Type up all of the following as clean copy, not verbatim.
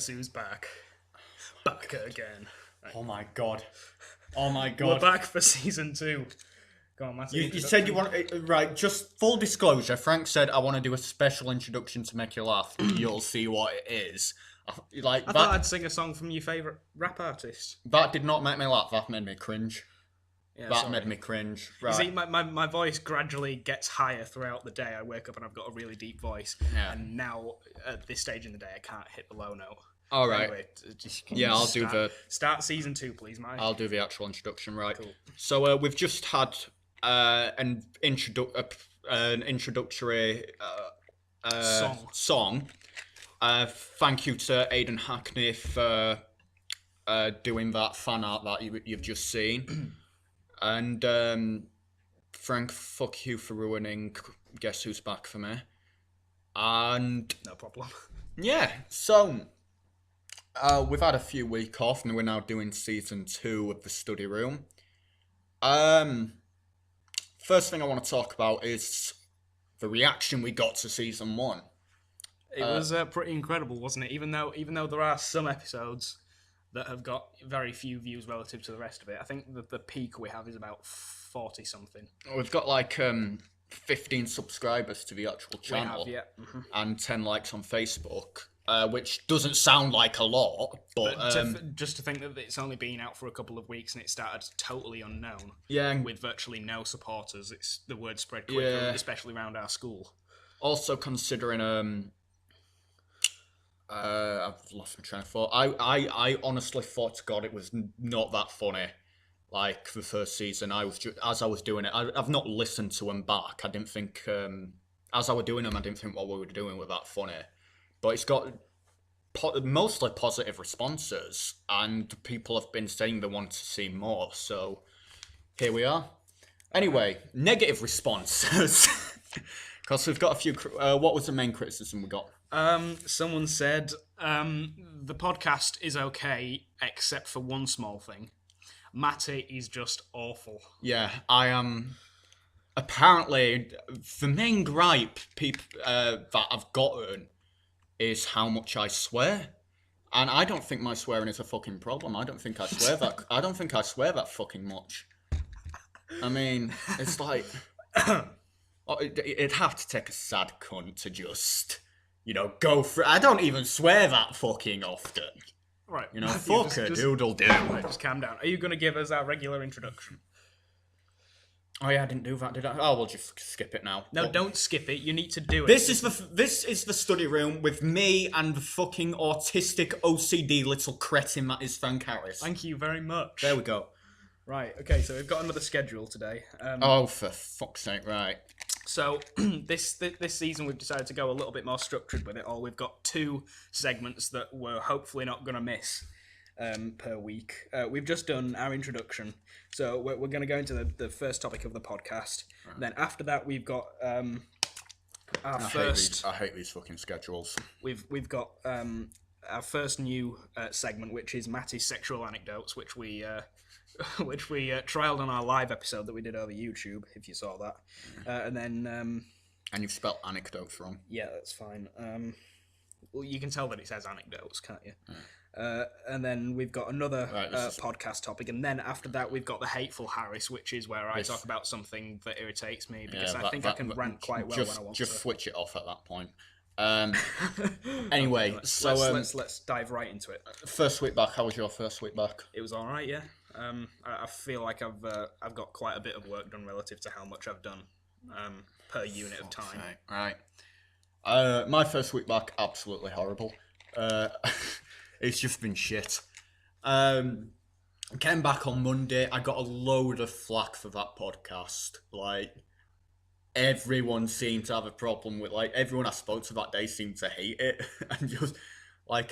Guess who's back? Back again. Right. Oh my god. We're back for season 2. Go on, Matty. You said you want... Right, just full disclosure. Frank said, I want to do a special introduction to make you laugh. You'll see what it is. I thought I'd sing a song from your favourite rap artist. That did not make me laugh. That made me cringe. Yeah, that made me cringe. Right. You see, my voice gradually gets higher throughout the day. I wake up and I've got a really deep voice. Yeah. And now, at this stage in the day, I can't hit the low note. All right. Anyway, I'll do the... Start season 2, please, Mike. I'll do the actual introduction, right? Cool. So we've just had an introductory song. Thank you to Aidan Hackney for doing that fan art that you've just seen. And Frank, fuck you for ruining Guess Who's Back for me. And... No problem. Yeah, so... we've had a few weeks off and we're now doing season 2 of the study room. First thing I want to talk about is the reaction we got to season 1. It was pretty incredible, wasn't it? Even though there are some episodes that have got very few views relative to the rest of it. I think the peak we have is about 40 something. We've got like 15 subscribers to the actual channel. We have, yeah. Mm-hmm. And 10 likes on Facebook. Which doesn't sound like a lot, but just to think that it's only been out for a couple of weeks and it started totally unknown, with virtually no supporters, the word spread quickly, especially around our school. Also, considering I've lost my train of thought. I honestly thought to God it was not that funny. Like the first season, as I was doing it, I've not listened to them back. I didn't think as I was doing them, I didn't think what we were doing was that funny. But it's got mostly positive responses, and people have been saying they want to see more, so here we are. Anyway, negative responses. Because we've got a few... what was the main criticism we got? Someone said, the podcast is okay, except for one small thing. Matty is just awful. Yeah, I am... apparently, the main gripe that I've gotten is how much I swear, and I don't think my swearing is a fucking problem. I don't think I swear that. I don't think I swear that fucking much. I mean, it's like it'd have to take a sad cunt to just, go for it. I don't even swear that fucking often. Right. Fuck a doodle do. Right, just calm down. Are you going to give us our regular introduction? Oh yeah, I didn't do that, did I? Oh, we'll just skip it now. No, don't skip it. You need to do it. This is the study room with me and the fucking autistic OCD little cretin that is Frank Harris. Thank you very much. There we go. Right, okay, so we've got another schedule today. Oh, for fuck's sake, right. So, this season we've decided to go a little bit more structured with it all. We've got 2 segments that we're hopefully not going to miss per week. We've just done our introduction, so we're going to go into the first topic of the podcast. Right. Then after that, we've got our first... I hate these fucking schedules. We've got our first new segment, which is Matty's sexual anecdotes, which we trialed on our live episode that we did over YouTube, if you saw that. And then... and you've spelled anecdotes wrong. Yeah, that's fine. Well, you can tell that it says anecdotes, can't you? Yeah. And then we've got another podcast topic, and then after that we've got the Hateful Harris, which is where I talk about something that irritates me, because I think I can rant quite well when I want to. Just switch it off at that point. Anyway, let's dive right into it. First week back, how was your first week back? It was alright, yeah. I feel like I've got quite a bit of work done relative to how much I've done per unit of time. Right. My first week back, absolutely horrible. It's just been shit. Came back on Monday. I got a load of flack for that podcast. Like, everyone seemed to have a problem with, like, everyone I spoke to that day seemed to hate it. And just, like,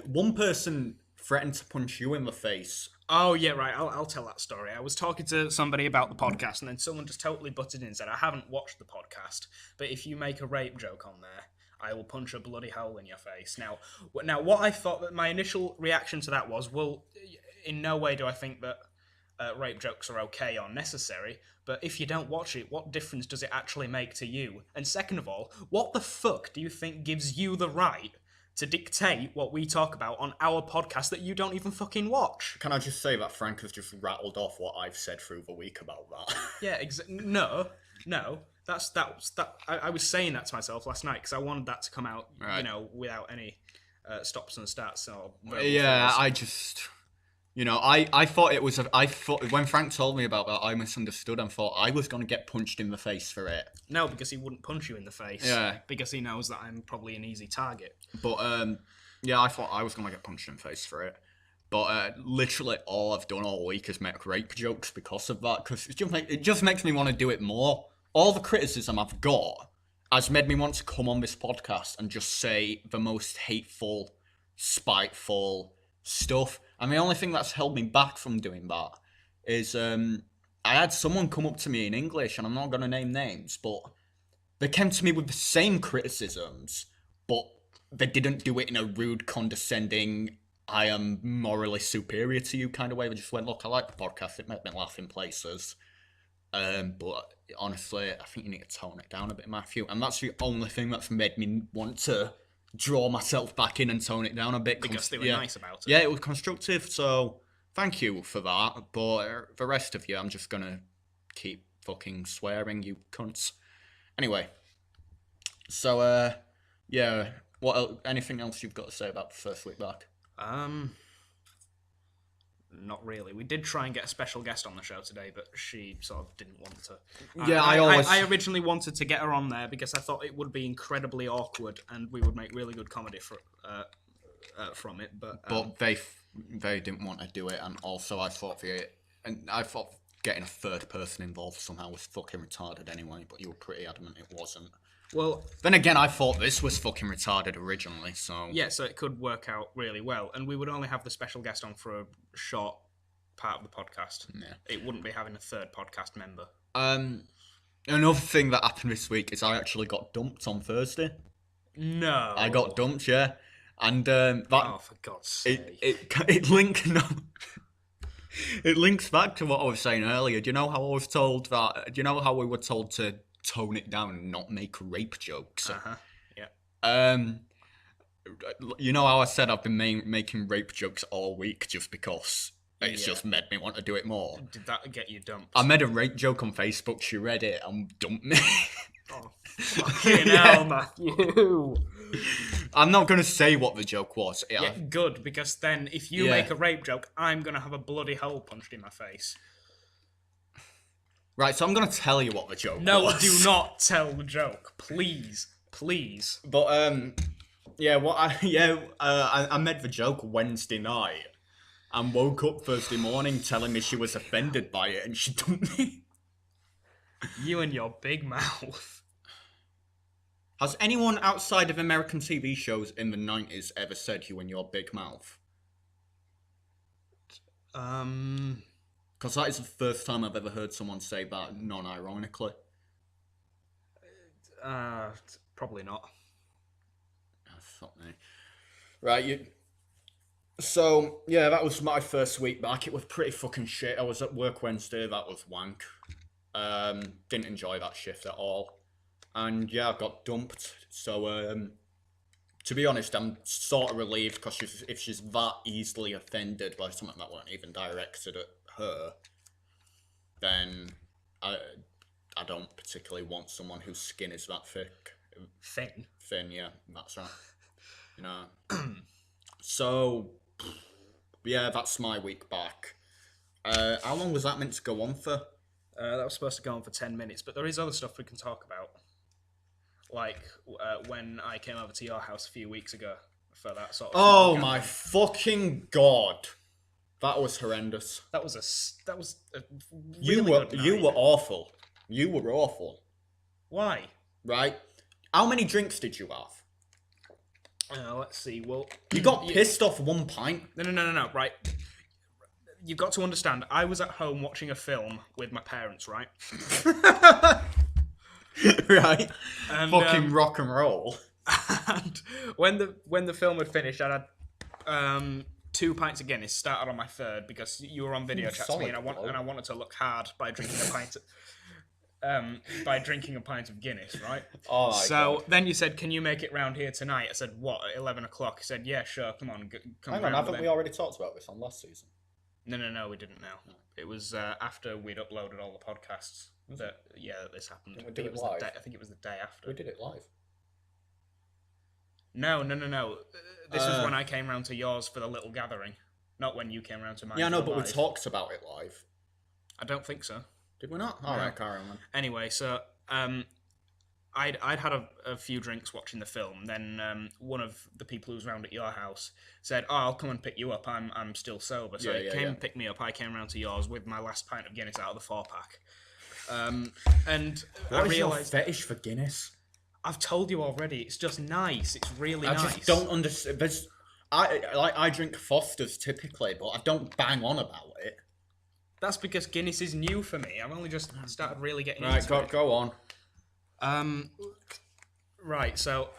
one person threatened to punch you in the face. Oh, yeah, right. I'll tell that story. I was talking to somebody about the podcast, and then someone just totally butted in and said, I haven't watched the podcast, but if you make a rape joke on there, I will punch a bloody hole in your face. Now, what I thought that my initial reaction to that was, well, in no way do I think that rape jokes are okay or necessary, but if you don't watch it, what difference does it actually make to you? And second of all, what the fuck do you think gives you the right to dictate what we talk about on our podcast that you don't even fucking watch. Can I just say that Frank has just rattled off what I've said through the week about that? Yeah, no. I was saying that to myself last night because I wanted that to come out, Right. without any stops and starts. I just, I thought it was. I thought when Frank told me about that, I misunderstood and thought I was going to get punched in the face for it. No, because he wouldn't punch you in the face. Yeah. Because he knows that I'm probably an easy target. But I thought I was going to get punched in the face for it. But literally all I've done all week is make rape jokes because of that. Because it just makes me want to do it more. All the criticism I've got has made me want to come on this podcast and just say the most hateful, spiteful stuff. And the only thing that's held me back from doing that is I had someone come up to me in English, and I'm not going to name names, but they came to me with the same criticisms, but they didn't do it in a rude, condescending, I am morally superior to you kind of way. They just went, look, I like the podcast, it made me laugh in places. But honestly, I think you need to tone it down a bit, Matthew. And that's the only thing that's made me want to draw myself back in and tone it down a bit. Because they were nice about it. Yeah, it was constructive, so thank you for that. But the rest of you, I'm just going to keep fucking swearing, you cunts. Anyway, so, anything else you've got to say about the first week back? Not really. We did try and get a special guest on the show today, but she sort of didn't want to. Yeah, I originally wanted to get her on there because I thought it would be incredibly awkward and we would make really good comedy from it. But they didn't want to do it, and also I thought getting a third person involved somehow was fucking retarded anyway. But you were pretty adamant it wasn't. Well, then again, I thought this was fucking retarded originally, so... Yeah, so it could work out really well. And we would only have the special guest on for a short part of the podcast. Yeah. It wouldn't be having a third podcast member. Another thing that happened this week is I actually got dumped on Thursday. No. I got dumped, yeah. And that... Oh, for God's sake. It links back to what I was saying earlier. Do you know how I was told that... Do you know how we were told to tone it down and not make rape jokes? Yeah. You know how I said I've been making rape jokes all week just because it's just made me want to do it more? Did that get you dumped? I made a rape joke on Facebook, she read it and dumped me. Oh, fucking hell, Matthew. I'm not going to say what the joke was. Yeah, good, because then if you make a rape joke, I'm going to have a bloody hole punched in my face. Right, so I'm going to tell you what the joke was. No, do not tell the joke. Please. Please. But, I made the joke Wednesday night and woke up Thursday morning telling me she was offended by it and she dumped me. You and your big mouth. Has anyone outside of American TV shows in the 90s ever said you and your big mouth? Because that is the first time I've ever heard someone say that non-ironically. Probably not. Oh, fuck me. Right, So, yeah, that was my first week back. It was pretty fucking shit. I was at work Wednesday. That was wank. Didn't enjoy that shift at all. And, yeah, I got dumped. So, to be honest, I'm sort of relieved because if she's that easily offended by something that wasn't even directed at her, then I don't particularly want someone whose skin is that thick. Thin, yeah, that's right. You know. So, yeah, that's my week back. How long was that meant to go on for? That was supposed to go on for 10 minutes, but there is other stuff we can talk about. Like when I came over to your house a few weeks ago for that sort of... Oh my fucking God. That was horrendous. That was a really good night. You were awful. You were awful. Why? Right? How many drinks did you have? Let's see. Well, you got pissed off one pint. No. Right. You've got to understand. I was at home watching a film with my parents. Right. Right. And, fucking rock and roll. And when the film had finished, I had 2 pints of Guinness. Started on my third because you were on video chat to me, and I wanted to look hard by drinking a pint. by drinking a pint of Guinness, right? Oh my So God. then you said, "Can you make it round here tonight?" I said, "What, at 11 o'clock?" He said, "Yeah, sure. Come on, come Hang on, round." haven't we already talked about this on last season? No, we didn't know. It was after we'd uploaded all the podcasts that this happened. Didn't we I do think it was live? I think it was the day after. We did it live. No. This was when I came round to yours for the little gathering, not when you came round to mine. Yeah, I know, for the but we live. talked about it live. I don't think so. Did we not? All right, carry on then. Anyway, so I'd had a few drinks watching the film. Then one of the people who was round at your house said, "Oh, I'll come and pick you up. I'm still sober." So he came and picked me up. I came round to yours with my last pint of Guinness out of the 4-pack. And What I is your realised fetish for Guinness? I've told you already. It's just nice. It's really I nice. just don't understand. I drink Foster's typically, but I don't bang on about it. That's because Guinness is new for me. I've only just started really getting Right, into it. go on. Right, so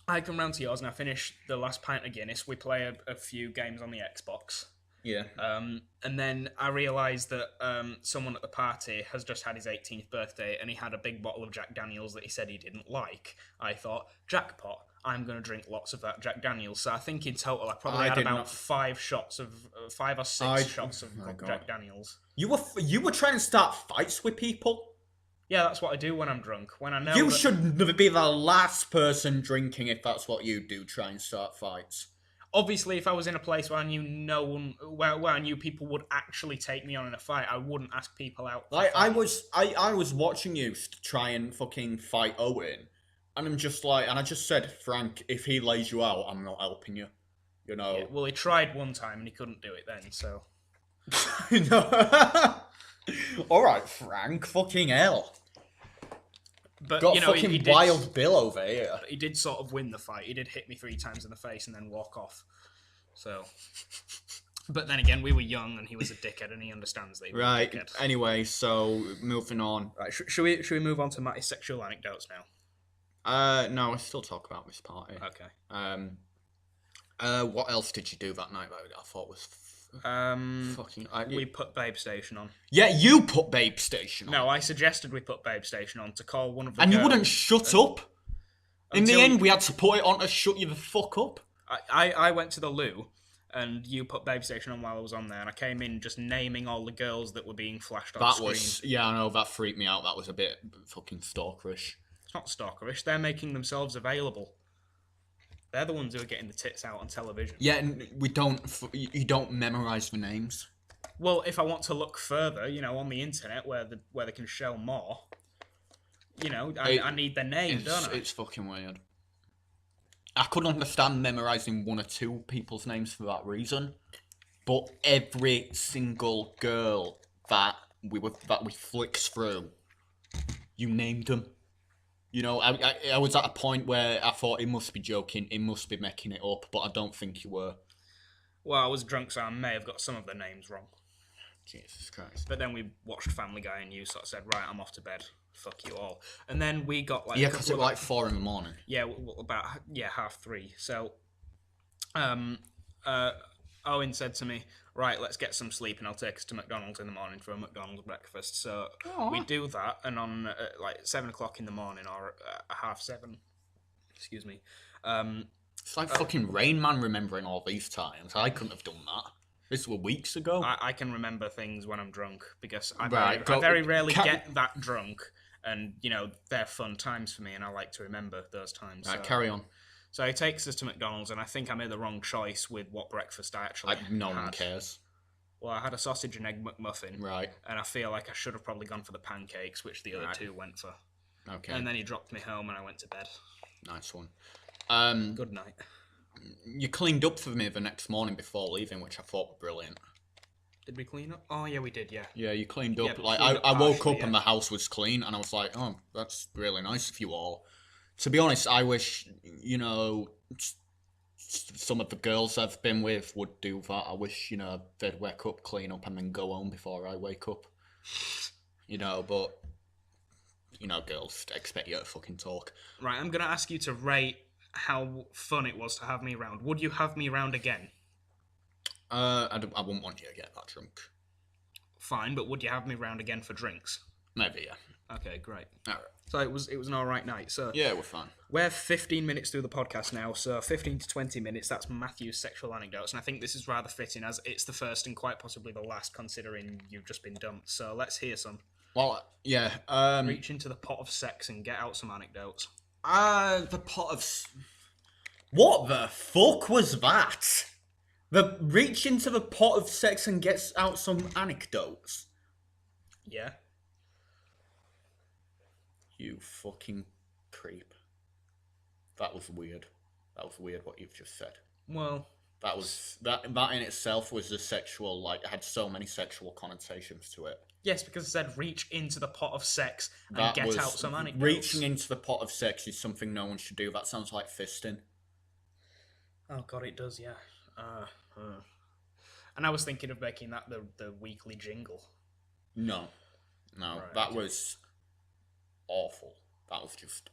I come round to yours and I finish the last pint of Guinness. We play a few games on the Xbox. Yeah. And then I realised that someone at the party has just had his 18th birthday and he had a big bottle of Jack Daniels that he said he didn't like. I thought, jackpot, I'm going to drink lots of that Jack Daniels. So I think in total I probably had about 5 or 6 shots of Jack Daniels. You were trying to start fights with people? Yeah, that's what I do when I'm drunk. When I know you should be the last person drinking if that's what you do, try and start fights. Obviously, if I was in a place where I knew no one, where I knew people would actually take me on in a fight, I wouldn't ask people out. Like I was watching you try and fucking fight Owen, and I'm just like, and I just said, Frank, if he lays you out, I'm not helping you. You know. Yeah, well, he tried one time and he couldn't do it then. So. No. All right, Frank. Fucking hell. But got he fucking did, Wild Bill over here. He did sort of win the fight. He did hit me 3 times in the face and then walk off. So, but then again, we were young and he was a dickhead and he understands that he was a dickhead. Anyway, so moving on. Right, should we move on to Matty's sexual anecdotes now? No, I still talk about this party. Okay. What else did you do that night that I thought was fucking... we put Babe Station on. Yeah, you put Babe Station on. No, I suggested we put Babe Station on to call one of the And girls. you wouldn't shut up. In the end, we had to put it on to shut you the fuck up. I went to the loo, and you put Babe Station on while I was on there, and I came in just naming all the girls that were being flashed on screen. Yeah, I know, that freaked me out. That was a bit fucking stalkerish. It's not stalkerish. They're making themselves available. They're the ones who are getting the tits out on television. Yeah, and you don't memorise the names. Well, if I want to look further, on the internet where they can show more, I need their name, don't I? It's fucking weird. I could understand memorising 1 or 2 people's names for that reason, but every single girl that we flicked through, you named them. I was at a point where I thought he must be joking, he must be making it up, but I don't think you were. Well, I was drunk, so I may have got some of the names wrong. Jesus Christ. But then we watched Family Guy and you sort of said, right, I'm off to bed. Fuck you all. And then we got like... Yeah, because it was like 4 in the morning. Yeah, about 3:30. So Owen said to me, right, let's get some sleep and I'll take us to McDonald's in the morning for a McDonald's breakfast. So we do that, and on 7 o'clock in the morning, or 7:30, excuse me. It's like fucking Rain Man remembering all these times. I couldn't have done that. This was weeks ago. I can remember things when I'm drunk because I Right, very rarely get that drunk, and they're fun times for me, and I like to remember those times. Right, carry on. So he takes us to McDonald's, and I think I made the wrong choice with what breakfast I actually had. No one cares. Well, I had a sausage and egg McMuffin. Right. And I feel like I should have probably gone for the pancakes, which the other 2 went for. Okay. And then he dropped me home and I went to bed. Nice one. Good night. You cleaned up for me the next morning before leaving, which I thought was brilliant. Did we clean up? Oh, yeah, we did, yeah. Yeah, you cleaned up. Yeah, like cleaned up I woke partially, up and the house was clean, and I was like, oh, that's really nice of you all. To be honest, I wish, some of the girls I've been with would do that. I wish, they'd wake up, clean up, and then go home before I wake up. But, girls expect you to fucking talk. Right, I'm going to ask you to rate how fun it was to have me round. Would you have me round again? I wouldn't want you to get that drunk. Fine, but would you have me round again for drinks? Maybe, yeah. Okay, great. All right. So it was an alright night. So Yeah, we're fine. we're 15 minutes through the podcast now, so 15 to 20 minutes, that's Matthew's sexual anecdotes, and I think this is rather fitting as it's the first and quite possibly the last considering you've just been dumped. So let's hear some. Well, yeah. Reach into the pot of sex and get out some anecdotes. The pot of. What the fuck was that? The reach into the pot of sex and gets out some anecdotes. Yeah? You fucking creep. That was weird. That was weird what you've just said. Well, That was that in itself was a sexual, like, had so many sexual connotations to it. yes, because it said reach into the pot of sex and That get was out some anecdotes. reaching into the pot of sex is something no one should do. That sounds like fisting. Oh god, it does, yeah. And I was thinking of making that the weekly jingle. No, Right, that okay. was awful. That was just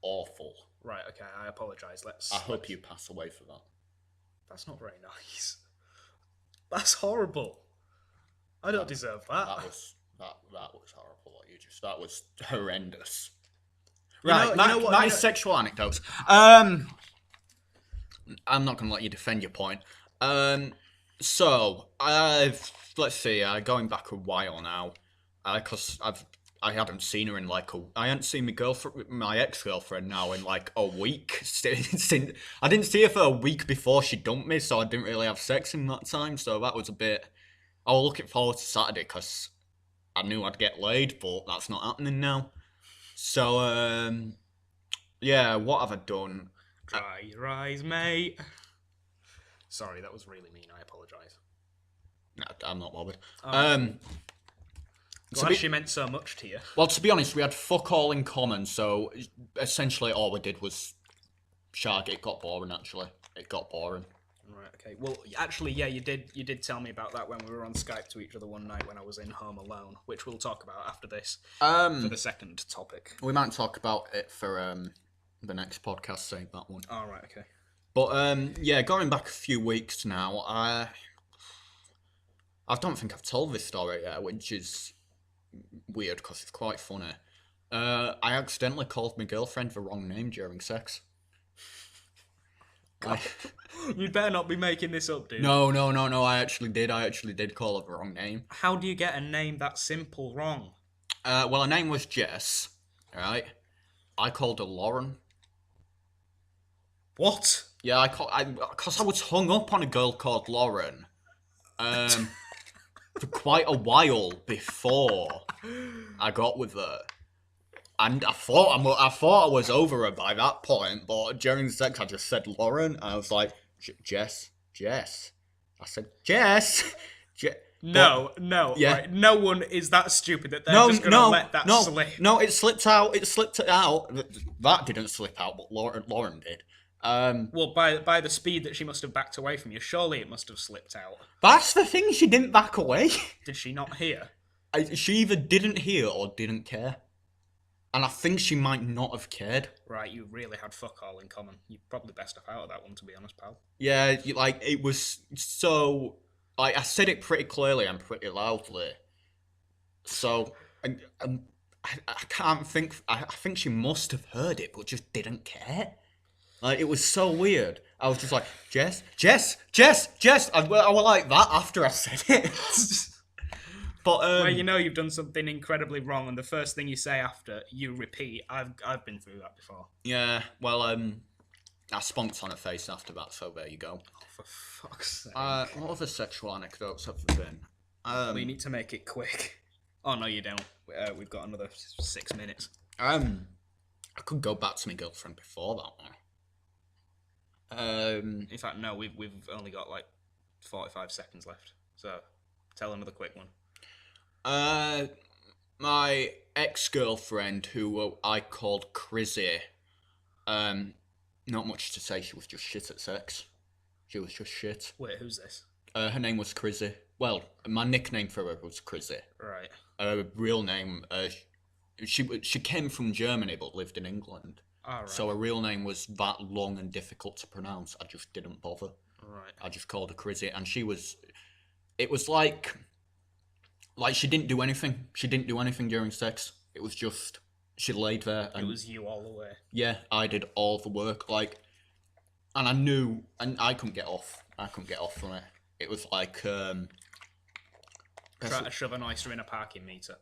awful. Right, okay, I apologise. I hope you pass away for that. That's not very nice. That's horrible. I don't deserve that. That was horrible. What you just that was horrendous. You know- Right, you know what- that you is know- sexual anecdotes. I'm not gonna let you defend your point. So let's see. Going back a while now, because I hadn't seen her in I hadn't seen my ex-girlfriend now in like a week. I didn't see her for a week before she dumped me, so I didn't really have sex in that time. So that was a bit. I was looking forward to Saturday because I knew I'd get laid, but that's not happening now. So yeah, what have I done? Dry your eyes, mate. Sorry, that was really mean. I apologise. No, I'm not bothered. Glad she meant so much to you. Well, to be honest, we had fuck all in common, so essentially all we did was shag. It got boring, actually. It got boring. Right, okay. Well, actually, yeah, you did tell me about that when we were on Skype to each other one night when I was in home alone, which we'll talk about after this for the second topic. We might talk about it for the next podcast, save that one. All right, okay. But yeah, going back a few weeks now, I don't think I've told this story yet, which is weird because it's quite funny. I accidentally called my girlfriend the wrong name during sex. You'd better not be making this up, dude. No. I actually did call her the wrong name. How do you get a name that simple wrong? Well, her name was Jess. Right. I called her Lauren. What? Yeah, because I was hung up on a girl called Lauren. For quite a while before I got with her. And I thought I was over her by that point, but during sex I just said Lauren, and I was like, Jess. I said, Jess. No, Yeah. right, no one is that stupid that they're just going to let that slip. No, it slipped out. That didn't slip out, but Lauren did. Well, by the speed that she must have backed away from you, surely it must have slipped out. That's the thing, she didn't back away. Did she not hear? She either didn't hear or didn't care. And I think she might not have cared. Right, you really had fuck all in common. You're probably best off out of that one, to be honest, pal. Yeah, it was so... I said it pretty clearly and pretty loudly. So, I can't think... I think she must have heard it, but just didn't care. Like, it was so weird. I was just like, Jess. I was like that after I said it. But well, you know you've done something incredibly wrong, and the first thing you say after, you repeat. I've been through that before. Yeah, well, I spunked on her face after that, so there you go. Oh, for fuck's sake. What other sexual anecdotes have there been? Well, you need to make it quick. Oh, no, you don't. We've got another 6 minutes. I could go back to my girlfriend before that one. In fact, no, we've only got like 45 seconds left. So, tell another quick one. My ex-girlfriend, who I called Crizzy, not much to say, she was just shit at sex. She was just shit. Wait, who's this? Her name was Crizzy. Well, my nickname for her was Crizzy. Right. Her real name, she came from Germany but lived in England. All right. So her real name was that long and difficult to pronounce. I just didn't bother. Right. I just called her Crizzy, and it was like she didn't do anything. She didn't do anything during sex. It was just she laid there, and It was you all the way. yeah, I did all the work. Like, and I knew, and I couldn't get off. I couldn't get off from it. It was like Try to shove an oyster in a parking meter.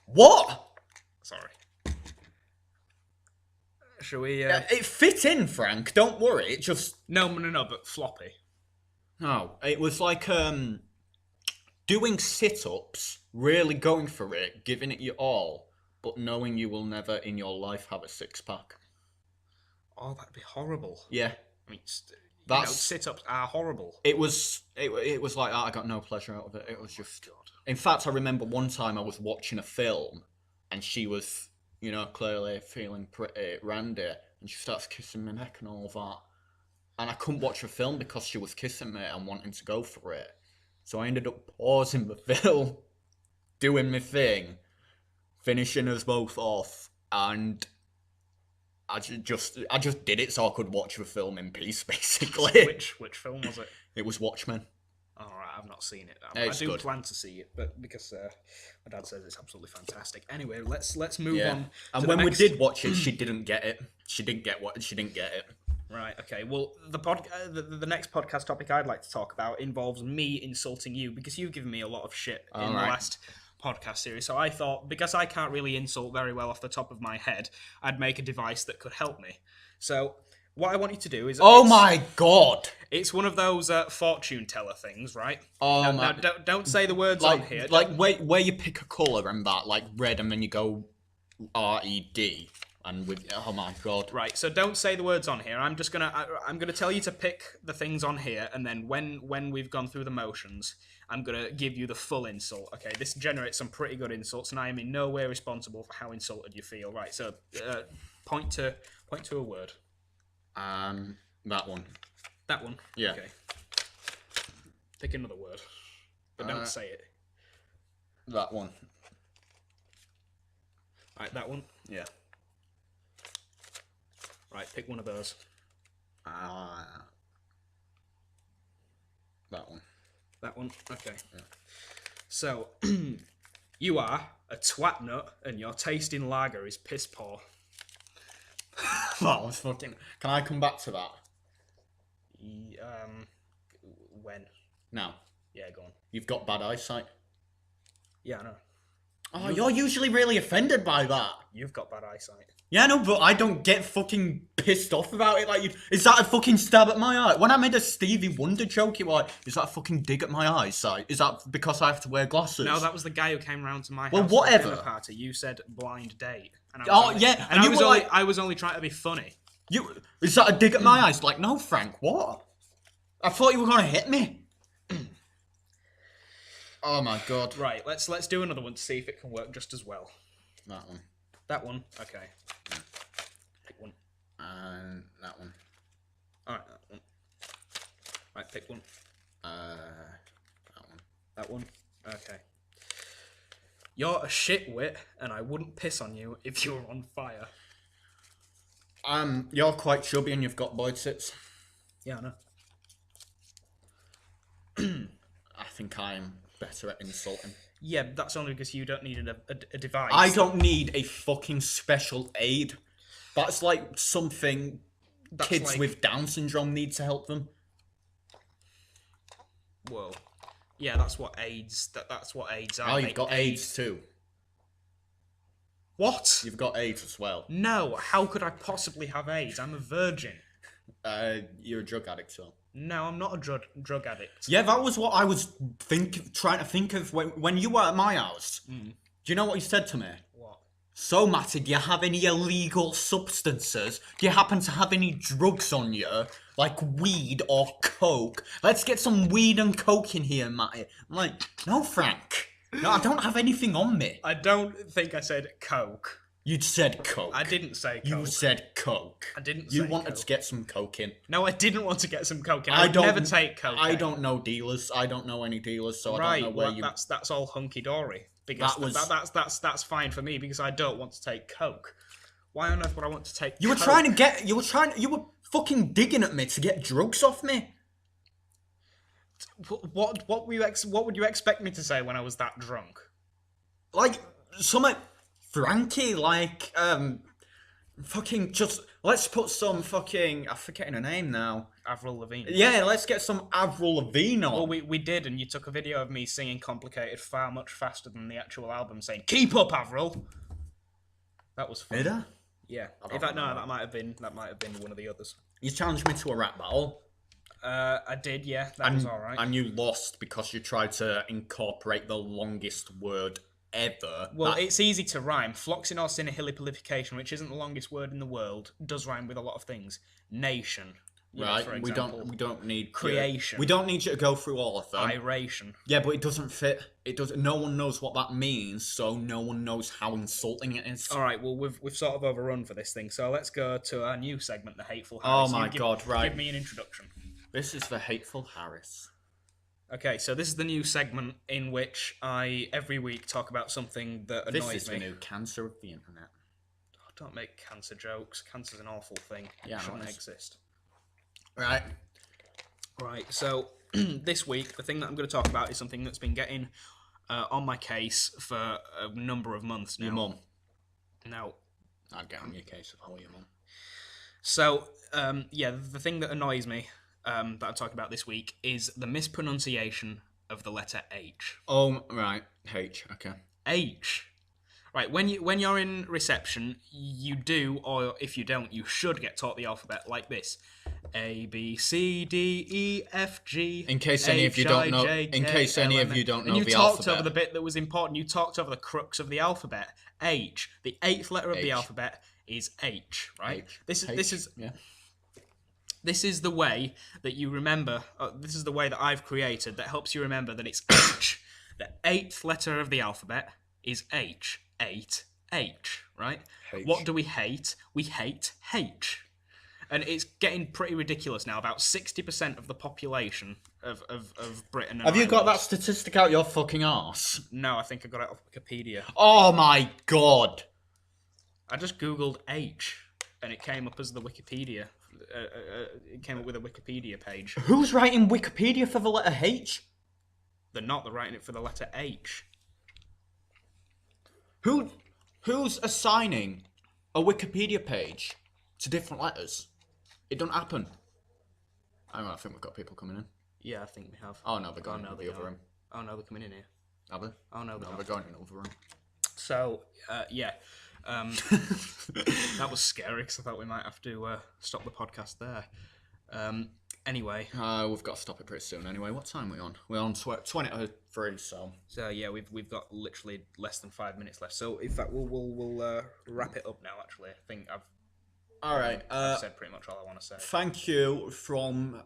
what? Sorry. Shall we? It fit in, Frank. Don't worry. It just No, but floppy. no. It was like doing sit-ups, really going for it, giving it your all, but knowing you will never in your life have a six-pack. Oh, that'd be horrible. Yeah, I mean, that's sit-ups are horrible. it was. It was like that. I got no pleasure out of it. It was just. In fact, I remember one time I was watching a film, and she was, clearly feeling pretty randy, and she starts kissing my neck and all that. And I couldn't watch the film because she was kissing me and wanting to go for it. So I ended up pausing the film, doing my thing, finishing us both off, and I just did it so I could watch the film in peace, basically. Which film was it? It was Watchmen. All right, I've not seen it. I It's do good. plan to see it, but because my dad says it's absolutely fantastic. Anyway, let's move on. And to when the we next... did watch it, she didn't get it. She didn't get it. Right. Okay. Well, the next podcast topic I'd like to talk about involves me insulting you because you've given me a lot of shit in the last podcast series. So I thought, because I can't really insult very well off the top of my head, I'd make a device that could help me. So what I want you to do is... Oh my god! It's one of those fortune teller things, right? Oh now, don't say the words on here. Like where you pick a colour and that, like red, and then you go RED, and with oh my god. Right, so don't say the words on here. I'm gonna tell you to pick the things on here, and then when we've gone through the motions, I'm gonna give you the full insult. Okay, this generates some pretty good insults, and I am in no way responsible for how insulted you feel. Right, so point to a word. That one. That one? Yeah. Okay. Pick another word. But don't say it. That one. Right, that one? Yeah. Right, pick one of those. That one. That one? Okay. Yeah. So, you are a twat nut, and your taste in lager is piss poor. That was fucking... Can I come back to that? When? Now. Yeah, go on. You've got bad eyesight. Yeah, I know. Oh, you're usually really offended by that. You've got bad eyesight. Yeah, no, but I don't get fucking pissed off about it. Like, is that a fucking stab at my eye? When I made a Stevie Wonder joke, you were like, is that a fucking dig at my eyesight? Is that because I have to wear glasses? No, that was the guy who came round to my house. Well, at the whatever. dinner party. You said blind date. And I Oh, was yeah, And and I was only trying to be funny. Is that a dig at my eyes? Like, no, Frank, what? I thought you were going to hit me. Oh my god. Right, let's do another one to see if it can work just as well. That one. That one? Okay. Pick one. And that one. Alright, that one. Right, pick one. That one. That one? Okay. You're a shitwit, and I wouldn't piss on you if you were on fire. You're quite chubby and you've got boyd sits. Yeah, I know. I think I'm better at insulting. Yeah, but that's only because you don't need a device. I don't need a fucking special aid. That's like something kids with Down syndrome need to help them. Whoa. Yeah, that's what AIDS. That's what AIDS are. Oh, you've got AIDS too. What? You've got AIDS as well. No. How could I possibly have AIDS? I'm a virgin. You're a drug addict, so. No, I'm not a drug addict. Yeah, that was what I was trying to think of when you were at my house. Do you know what you said to me? What? So, Matty, do you have any illegal substances? Do you happen to have any drugs on you? Like weed or coke? Let's get some weed and coke in here, Matty. I'm like, no, Frank. No, I don't have anything on me. I don't think I said coke. You said coke. I didn't say coke. You said coke. I didn't say You wanted coke. to get some coke in. No, I didn't want to get some coke in. I would never take coke. I don't know dealers. I don't know any dealers, so I don't know where you... That's all hunky dory. Because that's fine for me because I don't want to take coke. Why on earth would I want to take? You were coke? You were fucking digging at me to get drugs off me. What would you expect me to say when I was that drunk? Like, Something Frankie, like, fucking just, let's put some fucking, I'm forgetting her name now. Avril Lavigne. Yeah, let's get some Avril Lavigne on. Well, we did, and you took a video of me singing "Complicated" far much faster than the actual album, saying "Keep up, Avril." That was fun. Did I? Yeah. don't In fact, no, remember. that might have been one of the others. You challenged me to a rap battle. I did, yeah. That was all right. And you lost because you tried to incorporate the longest word ever. Well, it's easy to rhyme. Floxing or synhillipolification, which isn't the longest word in the world, does rhyme with a lot of things. Nation, right? for example. We don't need creation. We don't need you to go through all of them. Iration. Yeah, but it doesn't fit. It doesn't. No one knows what that means, so no one knows how insulting it is. All right. Well, we've sort of overrun for this thing, so let's go to our new segment, the Hateful Oh Harris. my God! Right. Give me an introduction. This is the Hateful Harris. Okay, so this is the new segment in which I every week talk about something that annoys me. This is the new cancer of the internet. Oh, don't make cancer jokes. Cancer's an awful thing. Yeah, It shouldn't it is. exist. Right. Right, so this week, the thing that I'm going to talk about is something that's been getting on my case for a number of months now. Your mum. Now, I'd get on your case if I were your mum. so, yeah, the thing that annoys me that I'm talking about this week is the mispronunciation of the letter H. Oh, right. H. Okay. H. Right, when you're in reception, you do, or if you don't, you should get taught the alphabet like this: A B C D E F G. In case any of you don't know, and you the talked alphabet. over the bit that was important. You talked over the crux of the alphabet. H. The eighth letter of the H. alphabet is H. Right. H. This Yeah. is the way that you remember. This is the way that I've created that helps you remember that it's H. The eighth letter of the alphabet is H. 8H, right? H. What do we hate? We hate H. And it's getting pretty ridiculous now. About 60% of the population of Britain. Have you got that statistic out your fucking arse? No, I think I got it off Wikipedia. Oh my God. I just Googled H, and it came up as the Wikipedia. It came up with a Wikipedia page. Who's writing Wikipedia for the letter H? They're not. They're writing it for the letter H. Who's assigning a Wikipedia page to different letters? It don't happen. I think we've got people coming in. Yeah, I think we have. Oh no, they're going into the they other room. Oh no, they're coming in here. Are they? Oh no, No, they're going in the other room. So, yeah. That was scary because I thought we might have to stop the podcast there. Anyway. We've got to stop it pretty soon anyway. What time are we on? We're on 23, so... So, yeah, we've got literally less than 5 minutes left. So, in fact, we'll wrap it up now, actually. I think I've said pretty much all I want to say. Thank you from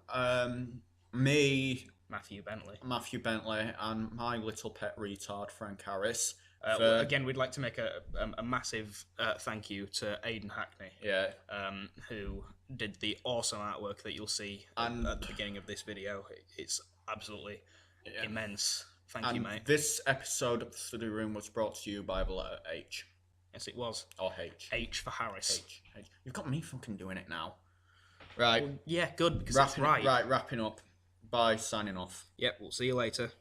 me, Matthew Bentley, and my little pet retard, Frank Harris. Again, we'd like to make a massive thank you to Aidan Hackney, who did the awesome artwork that you'll see at the beginning of this video. It's absolutely immense. Thank you, mate. This episode of the Study Room was brought to you by the letter H. Yes, it was. Or H. H for Harris. H. You've got me fucking doing it now. Right. Well, yeah, good, because that's right. Right, wrapping up. Bye, signing off. Yep, we'll see you later.